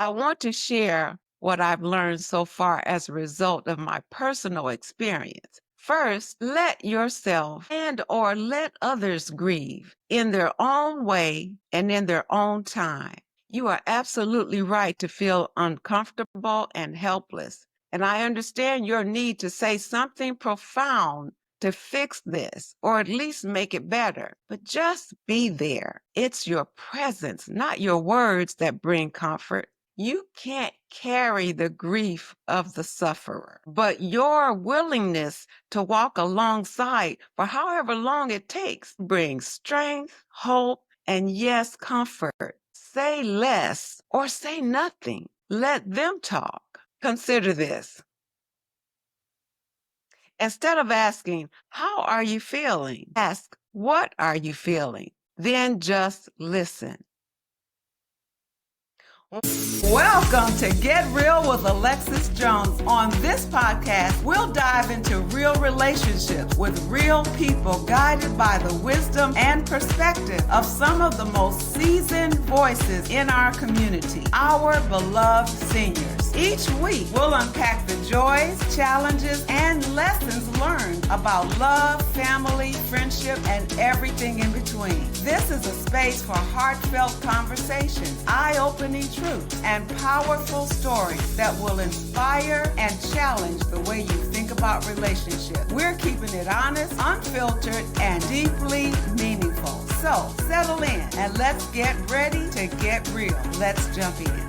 I want to share what I've learned so far as a result of my personal experience. First, let yourself and or let others grieve in their own way and in their own time. You are absolutely right to feel uncomfortable and helpless. And I understand your need to say something profound to fix this or at least make it better. But just be there. It's your presence, not your words, that bring comfort. You can't carry the grief of the sufferer, but your willingness to walk alongside for however long it takes brings strength, hope, and yes, comfort. Say less or say nothing. Let them talk. Consider this. Instead of asking, how are you feeling? Ask, what are you feeling? Then just listen. Welcome to Get Real with Alexis Jones. On this podcast, we'll dive into real relationships with real people guided by the wisdom and perspective of some of the most seasoned voices in our community, our beloved seniors. Each week, we'll unpack the joys, challenges, and lessons learned about love, family, friendship, and everything in between. This is a space for heartfelt conversations, eye-opening truths, and powerful stories that will inspire and challenge the way you think about relationships. We're keeping it honest, unfiltered, and deeply meaningful. So settle in and let's get ready to get real. Let's jump in.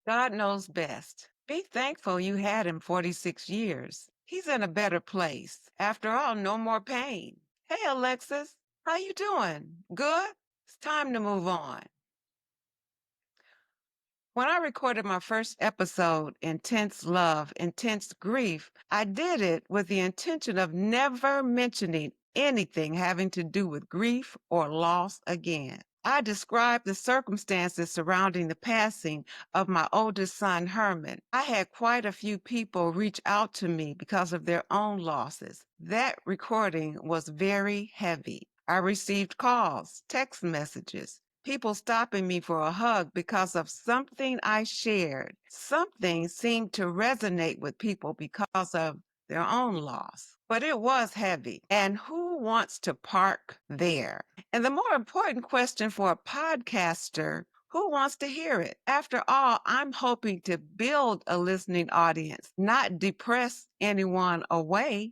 God knows best. Be thankful you had him 46 years. He's in a better place. After all, no more pain. Hey, Alexis, how you doing? Good? It's time to move on. When I recorded my first episode, Intense Love, Intense Grief, I did it with the intention of never mentioning anything having to do with grief or loss again. I described the circumstances surrounding the passing of my oldest son, Herman. I had quite a few people reach out to me because of their own losses. That recording was very heavy. I received calls, text messages, people stopping me for a hug because of something I shared. Something seemed to resonate with people because of their own loss. But it was heavy. And who wants to park there? And the more important question for a podcaster, who wants to hear it? After all, I'm hoping to build a listening audience, not depress anyone away.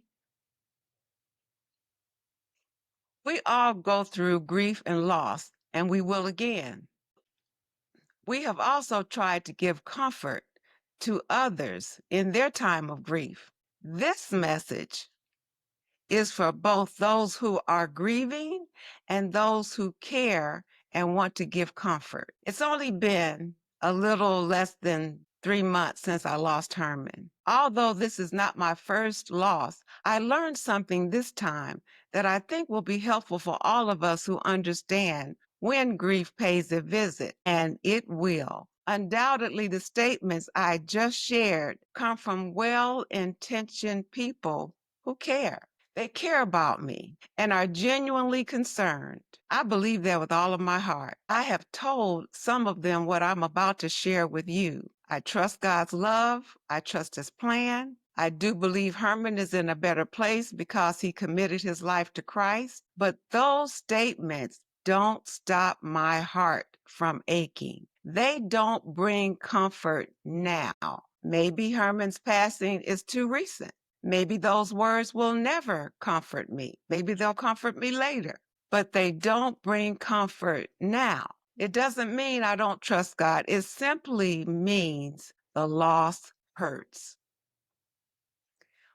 We all go through grief and loss, and we will again. We have also tried to give comfort to others in their time of grief. This message is for both those who are grieving and those who care and want to give comfort. It's only been a little less than 3 months since I lost Herman. Although this is not my first loss, I learned something this time that I think will be helpful for all of us who understand when grief pays a visit, and it will. Undoubtedly, the statements I just shared come from well-intentioned people who care. They care about me and are genuinely concerned. I believe that with all of my heart. I have told some of them what I'm about to share with you. I trust God's love. I trust his plan. I do believe Herman is in a better place because he committed his life to Christ. But those statements don't stop my heart from aching. They don't bring comfort now. Maybe Herman's passing is too recent. Maybe those words will never comfort me. Maybe they'll comfort me later, but they don't bring comfort now. It doesn't mean I don't trust God. It simply means the loss hurts.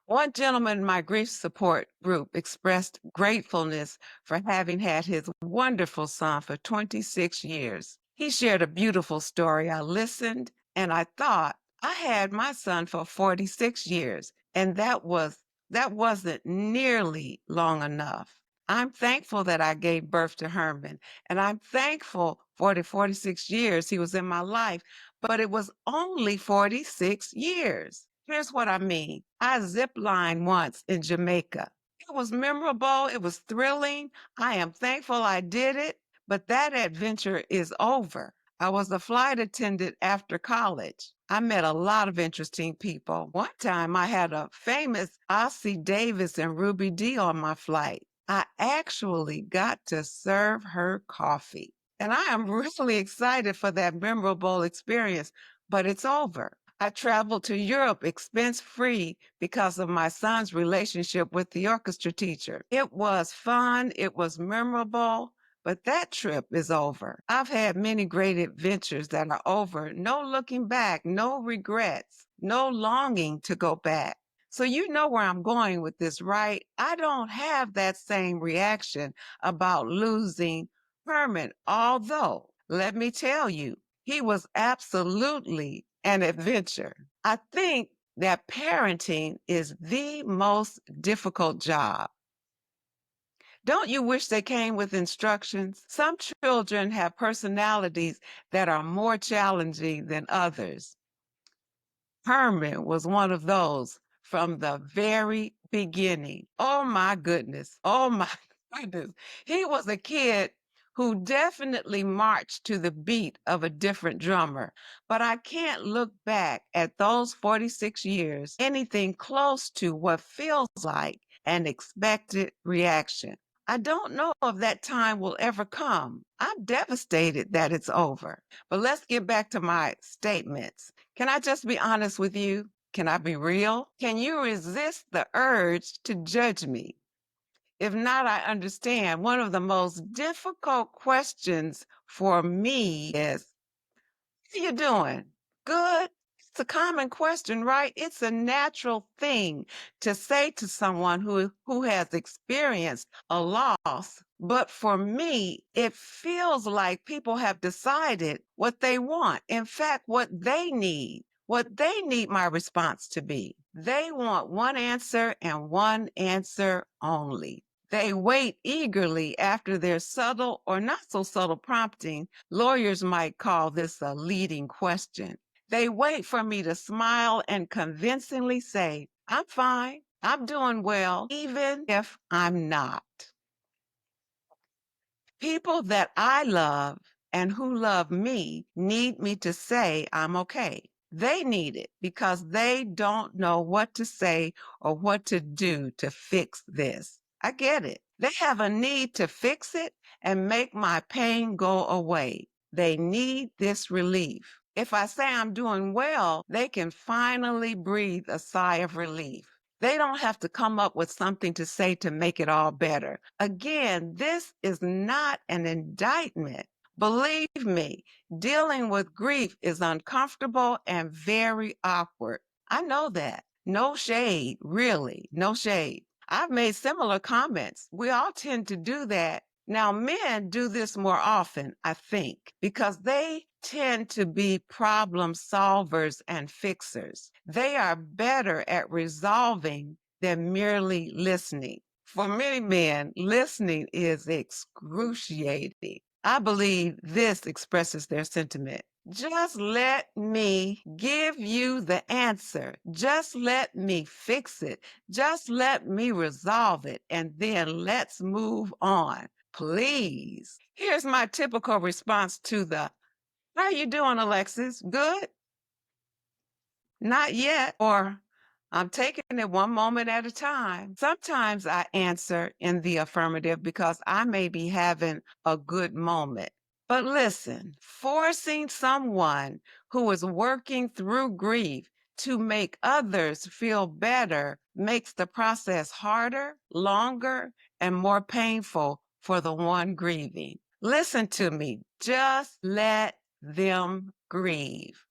One gentleman in my grief support group expressed gratefulness for having had his wonderful son for 26 years. He shared a beautiful story. I listened and I thought, I had my son for 46 years, and that wasn't nearly long enough. I'm thankful that I gave birth to Herman, and I'm thankful for the 46 years he was in my life, but it was only 46 years. Here's what I mean. I zip lined once in Jamaica. It was memorable. It was thrilling. I am thankful I did it, but that adventure is over. I was a flight attendant after college. I met a lot of interesting people. One time I had a famous Ossie Davis and Ruby Dee on my flight. I actually got to serve her coffee. And I am really excited for that memorable experience, but it's over. I traveled to Europe expense-free because of my son's relationship with the orchestra teacher. It was fun, it was memorable, but that trip is over. I've had many great adventures that are over. No looking back, no regrets, no longing to go back. So you know where I'm going with this, right? I don't have that same reaction about losing Herman, although, let me tell you, he was absolutely an adventure. I think that parenting is the most difficult job. Don't you wish they came with instructions? Some children have personalities that are more challenging than others. Herman was one of those from the very beginning. Oh my goodness. Oh my goodness. He was a kid who definitely marched to the beat of a different drummer. But I can't look back at those 46 years anything close to what feels like an expected reaction. I don't know if that time will ever come. I'm devastated that it's over. But let's get back to my statements. Can I just be honest with you? Can I be real? Can you resist the urge to judge me? If not, I understand. One of the most difficult questions for me is, how you doing? Good? It's a common question, right? It's a natural thing to say to someone who has experienced a loss. But for me, it feels like people have decided what they want. In fact, what they need my response to be. They want one answer and one answer only. They wait eagerly after their subtle or not so subtle prompting. Lawyers might call this a leading question. They wait for me to smile and convincingly say, I'm fine, I'm doing well, even if I'm not. People that I love and who love me need me to say I'm okay. They need it because they don't know what to say or what to do to fix this. I get it. They have a need to fix it and make my pain go away. They need this relief. If I say I'm doing well, they can finally breathe a sigh of relief. They don't have to come up with something to say to make it all better. Again, this is not an indictment. Believe me, dealing with grief is uncomfortable and very awkward. I know that. No shade, really, no shade. I've made similar comments. We all tend to do that. Now, men do this more often, I think, because they tend to be problem solvers and fixers. They are better at resolving than merely listening. For many men, listening is excruciating. I believe this expresses their sentiment. Just let me give you the answer. Just let me fix it. Just let me resolve it. And then let's move on. Please. Here's my typical response to the, how you doing, Alexis? Good? Not yet. Or I'm taking it one moment at a time. Sometimes I answer in the affirmative because I may be having a good moment. But listen, forcing someone who is working through grief to make others feel better makes the process harder, longer, and more painful for the one grieving. Listen to me. Just let them grieve.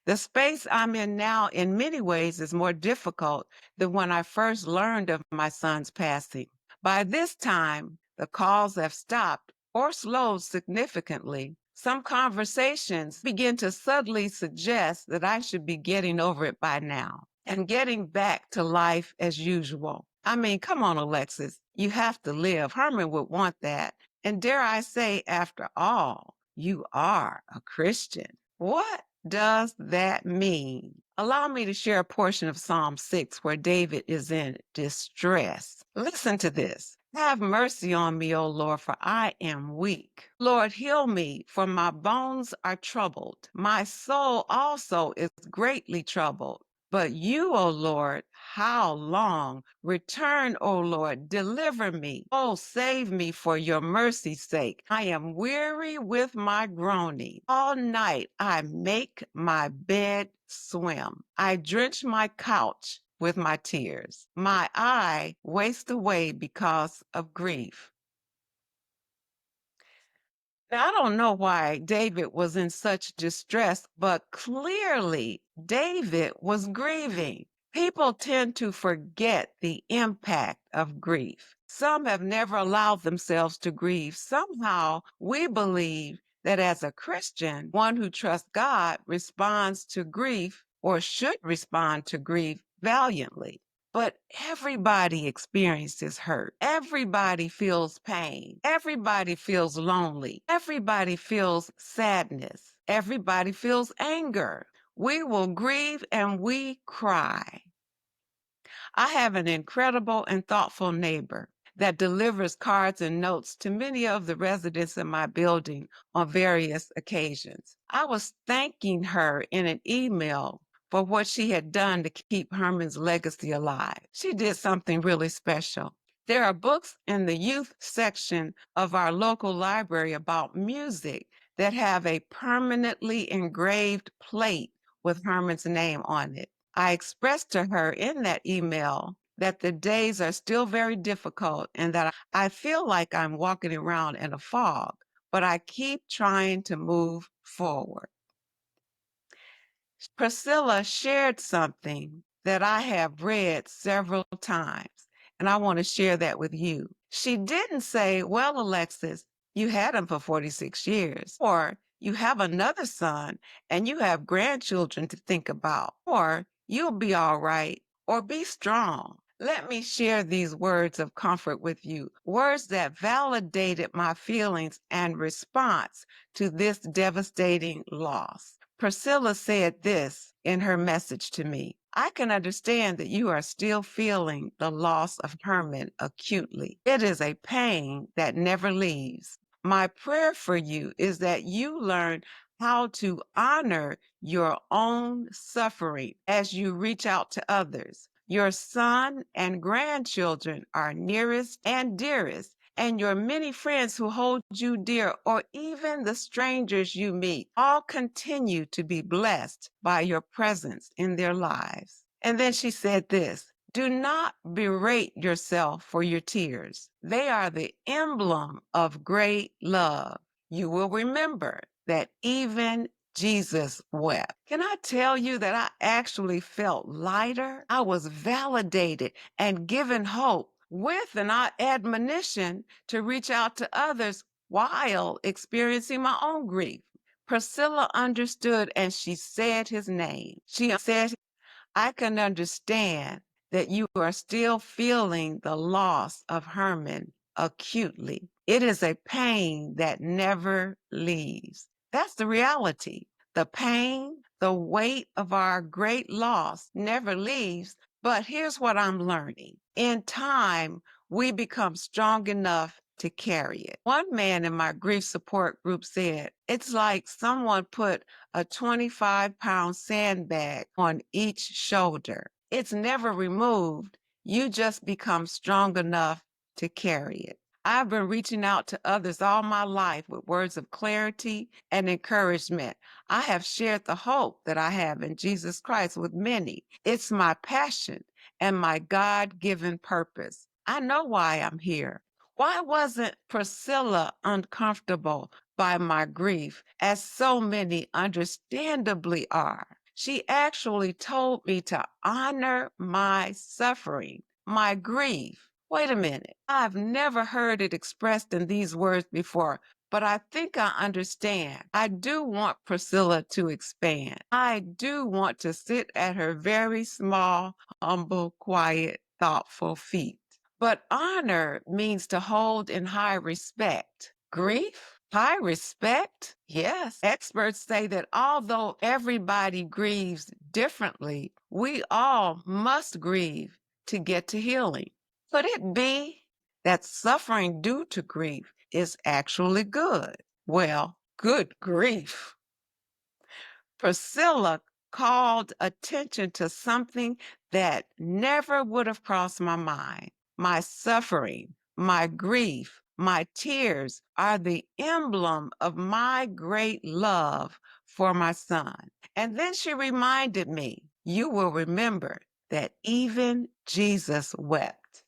The space I'm in now, in many ways, is more difficult than when I first learned of my son's passing. By this time, the calls have stopped or slowed significantly. Some conversations begin to subtly suggest that I should be getting over it by now and getting back to life as usual. I mean, come on, Alexis, you have to live. Herman would want that. And dare I say, after all, you are a Christian. What does that mean? Allow me to share a portion of Psalm 6 where David is in distress. Listen to this. Have mercy on me, O Lord, for I am weak. Lord, heal me, for my bones are troubled. My soul also is greatly troubled. But you, O Lord, how long? Return, O Lord, deliver me. Oh, save me for your mercy's sake. I am weary with my groaning. All night I make my bed swim. I drench my couch with my tears. My eye wastes away because of grief. Now, I don't know why David was in such distress, but clearly David was grieving. People tend to forget the impact of grief. Some have never allowed themselves to grieve. Somehow we believe that as a Christian, one who trusts God responds to grief or should respond to grief valiantly. But everybody experiences hurt. Everybody feels pain. Everybody feels lonely. Everybody feels sadness. Everybody feels anger. We will grieve and we cry. I have an incredible and thoughtful neighbor that delivers cards and notes to many of the residents in my building on various occasions. I was thanking her in an email for what she had done to keep Herman's legacy alive. She did something really special. There are books in the youth section of our local library about music that have a permanently engraved plate with Herman's name on it. I expressed to her in that email that the days are still very difficult and that I feel like I'm walking around in a fog, but I keep trying to move forward. Priscilla shared something that I have read several times, and I want to share that with you. She didn't say, well, Alexis, you had him for 46 years, or you have another son and you have grandchildren to think about, or you'll be all right, or be strong. Let me share these words of comfort with you, words that validated my feelings and response to this devastating loss. Priscilla said this in her message to me. I can understand that you are still feeling the loss of Herman acutely. It is a pain that never leaves. My prayer for you is that you learn how to honor your own suffering as you reach out to others. Your son and grandchildren are nearest and dearest, and your many friends who hold you dear, or even the strangers you meet, all continue to be blessed by your presence in their lives. And then she said this, do not berate yourself for your tears. They are the emblem of great love. You will remember that even Jesus wept. Can I tell you that I actually felt lighter? I was validated and given hope with an admonition to reach out to others while experiencing my own grief. Priscilla understood and she said his name. She said, I can understand that you are still feeling the loss of Herman acutely. It is a pain that never leaves. That's the reality. The pain, the weight of our great loss never leaves. But here's what I'm learning. In time, we become strong enough to carry it. One man in my grief support group said, it's like someone put a 25-pound sandbag on each shoulder. It's never removed. You just become strong enough to carry it. I've been reaching out to others all my life with words of clarity and encouragement. I have shared the hope that I have in Jesus Christ with many. It's my passion and my God-given purpose. I know why I'm here. Why wasn't Priscilla uncomfortable by my grief, as so many understandably are? She actually told me to honor my suffering, my grief. Wait a minute. I've never heard it expressed in these words before, but I think I understand. I do want Priscilla to expand. I do want to sit at her very small, humble, quiet, thoughtful feet. But honor means to hold in high respect. Grief High respect? Yes. Experts say that although everybody grieves differently, we all must grieve to get to healing. Could it be that suffering due to grief is actually good? Well, good grief. Priscilla called attention to something that never would have crossed my mind. My suffering, my grief, my tears are the emblem of my great love for my son. And then she reminded me, you will remember that even Jesus wept.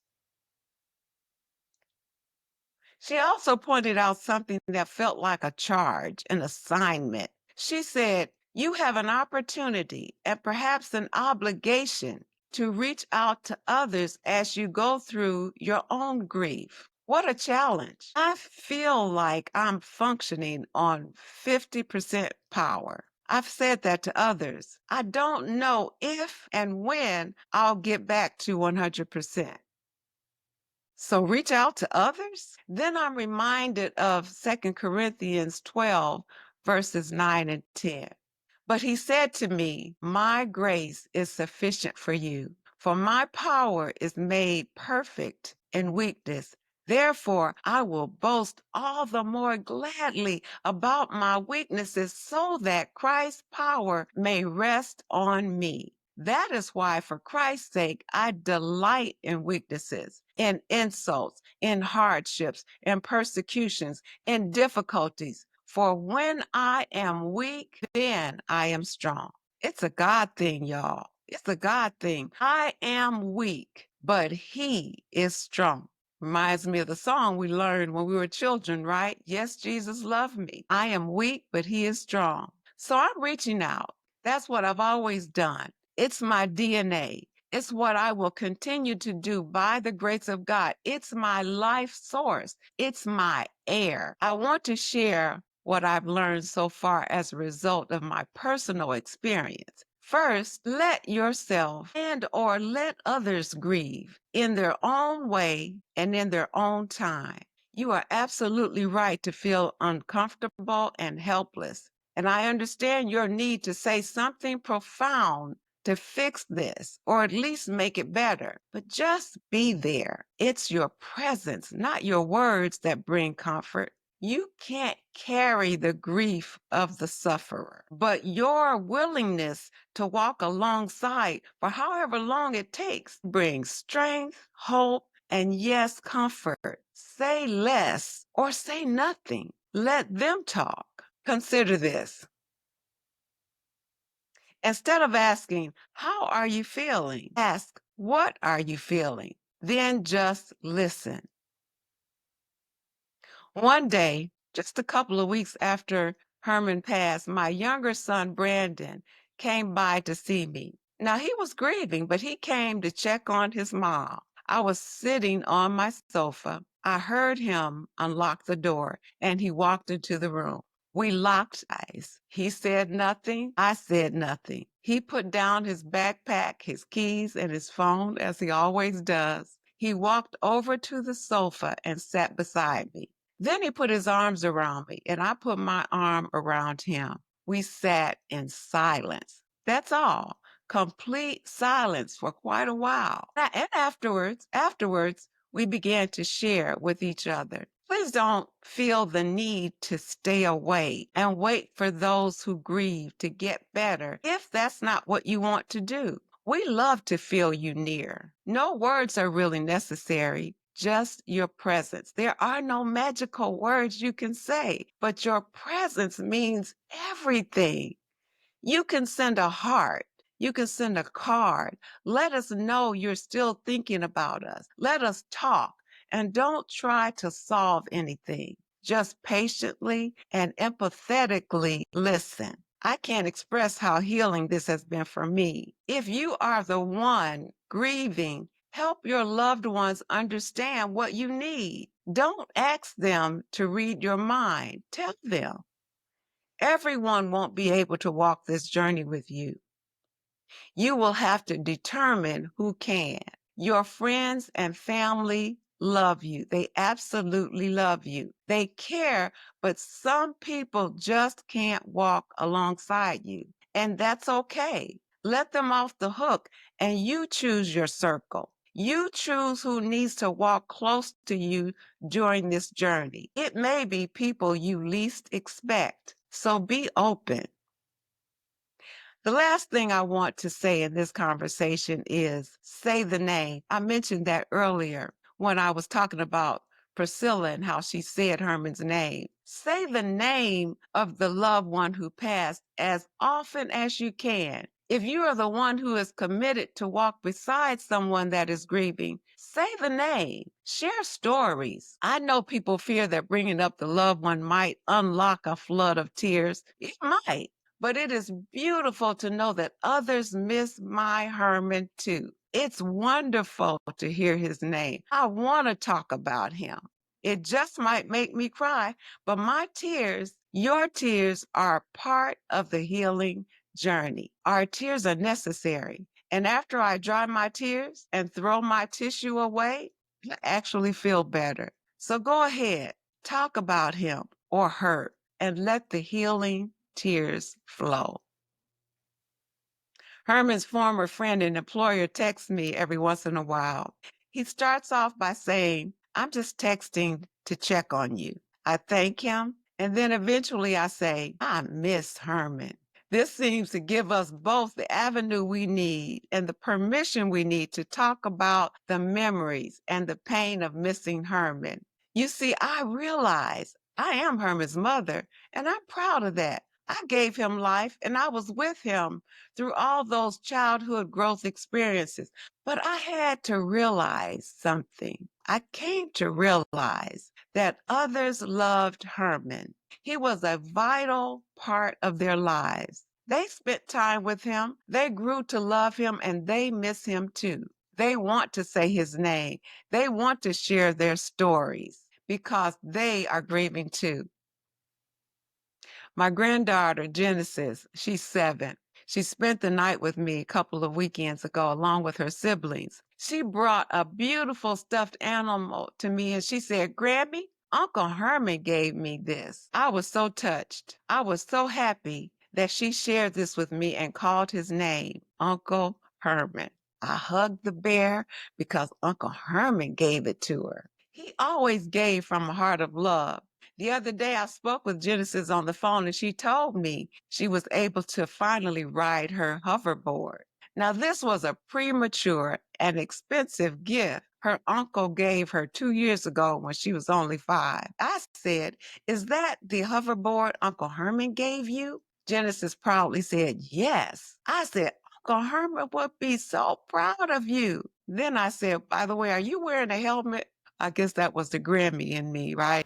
She also pointed out something that felt like a charge, an assignment. She said, you have an opportunity and perhaps an obligation to reach out to others as you go through your own grief. What a challenge. I feel like I'm functioning on 50% power. I've said that to others. I don't know if and when I'll get back to 100%. So reach out to others? Then I'm reminded of 2 Corinthians 12, verses 9 and 10. But he said to me, my grace is sufficient for you, for my power is made perfect in weakness. Therefore, I will boast all the more gladly about my weaknesses so that Christ's power may rest on me. That is why, for Christ's sake, I delight in weaknesses, in insults, in hardships, in persecutions, in difficulties. For when I am weak, then I am strong. It's a God thing, y'all. It's a God thing. I am weak, but He is strong. Reminds me of the song we learned when we were children, right? Yes, Jesus loved me. I am weak, but He is strong. So I'm reaching out. That's what I've always done. It's my DNA. It's what I will continue to do by the grace of God. It's my life source. It's my air. I want to share what I've learned so far as a result of my personal experience. First, let yourself and or let others grieve in their own way and in their own time. You are absolutely right to feel uncomfortable and helpless. And I understand your need to say something profound to fix this or at least make it better. But just be there. It's your presence, not your words, that bring comfort. You can't carry the grief of the sufferer, but your willingness to walk alongside for however long it takes brings strength, hope, and yes, comfort. Say less or say nothing. Let them talk. Consider this. Instead of asking, how are you feeling? Ask, what are you feeling? Then just listen. One day, just a couple of weeks after Herman passed, my younger son, Brandon, came by to see me. Now, he was grieving, but he came to check on his mom. I was sitting on my sofa. I heard him unlock the door, and he walked into the room. We locked eyes. He said nothing. I said nothing. He put down his backpack, his keys, and his phone, as he always does. He walked over to the sofa and sat beside me. Then he put his arms around me, and I put my arm around him. We sat in silence. That's all. Complete silence for quite a while. And afterwards, we began to share with each other. Please don't feel the need to stay away and wait for those who grieve to get better if that's not what you want to do. We love to feel you near. No words are really necessary, just your presence. There are no magical words you can say, but your presence means everything. You can send a heart. You can send a card. Let us know you're still thinking about us. Let us talk. And don't try to solve anything. Just patiently and empathetically listen. I can't express how healing this has been for me. If you are the one grieving, help your loved ones understand what you need. Don't ask them to read your mind. Tell them. Everyone won't be able to walk this journey with you. You will have to determine who can. Your friends and family love you. They absolutely love you. They care, but some people just can't walk alongside you. And that's okay. Let them off the hook and you choose your circle. You choose who needs to walk close to you during this journey. It may be people you least expect. So be open. The last thing I want to say in this conversation is say the name. I mentioned that earlier when I was talking about Priscilla and how she said Herman's name. Say the name of the loved one who passed as often as you can. If you are the one who is committed to walk beside someone that is grieving, say the name. Share stories. I know people fear that bringing up the loved one might unlock a flood of tears. It might. But it is beautiful to know that others miss my Herman too. It's wonderful to hear his name. I want to talk about him. It just might make me cry, but my tears, your tears, are part of the healing journey. Our tears are necessary. And after I dry my tears and throw my tissue away, I actually feel better. So go ahead, talk about him or her and let the healing tears flow. Herman's former friend and employer texts me every once in a while. He starts off by saying, I'm just texting to check on you. I thank him, and then eventually I say, I miss Herman. This seems to give us both the avenue we need and the permission we need to talk about the memories and the pain of missing Herman. You see, I realize I am Herman's mother, and I'm proud of that. I gave him life and I was with him through all those childhood growth experiences. But I had to realize something. I came to realize that others loved Herman. He was a vital part of their lives. They spent time with him, they grew to love him, and they miss him too. They want to say his name, they want to share their stories because they are grieving too. My granddaughter, Genesis, she's 7. She spent the night with me a couple of weekends ago, along with her siblings. She brought a beautiful stuffed animal to me and she said, Grammy, Uncle Herman gave me this. I was so touched. I was so happy that she shared this with me and called his name, Uncle Herman. I hugged the bear because Uncle Herman gave it to her. He always gave from a heart of love. The other day, I spoke with Genesis on the phone and she told me she was able to finally ride her hoverboard. Now, this was a premature and expensive gift her uncle gave her 2 years ago when she was only 5. I said, Is that the hoverboard Uncle Herman gave you? Genesis proudly said, Yes. I said, Uncle Herman would be so proud of you. Then I said, By the way, are you wearing a helmet? I guess that was the Grammy in me, right?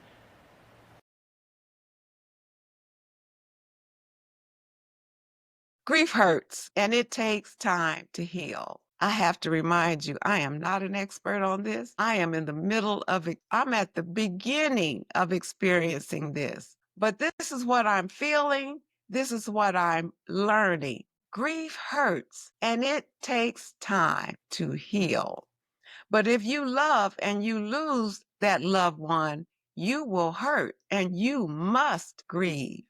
Grief hurts and it takes time to heal. I have to remind you, I am not an expert on this. I am in the middle of it. I'm at the beginning of experiencing this. But this is what I'm feeling. This is what I'm learning. Grief hurts and it takes time to heal. But if you love and you lose that loved one, you will hurt and you must grieve.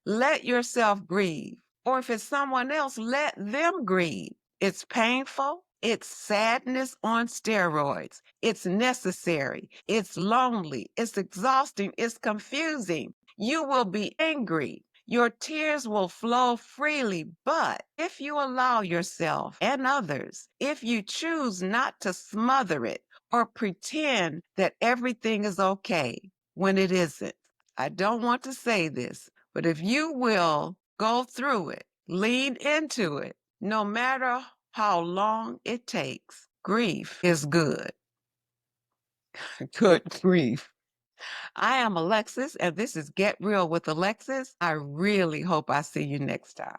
Let yourself grieve. Or if it's someone else, let them grieve. It's painful. It's sadness on steroids. It's necessary. It's lonely. It's exhausting. It's confusing. You will be angry. Your tears will flow freely. But if you allow yourself and others, if you choose not to smother it or pretend that everything is okay when it isn't, I don't want to say this, but if you will go through it, lean into it, no matter how long it takes, grief is good. Good grief. I am Alexis, and this is Get Real with Alexis. I really hope I see you next time.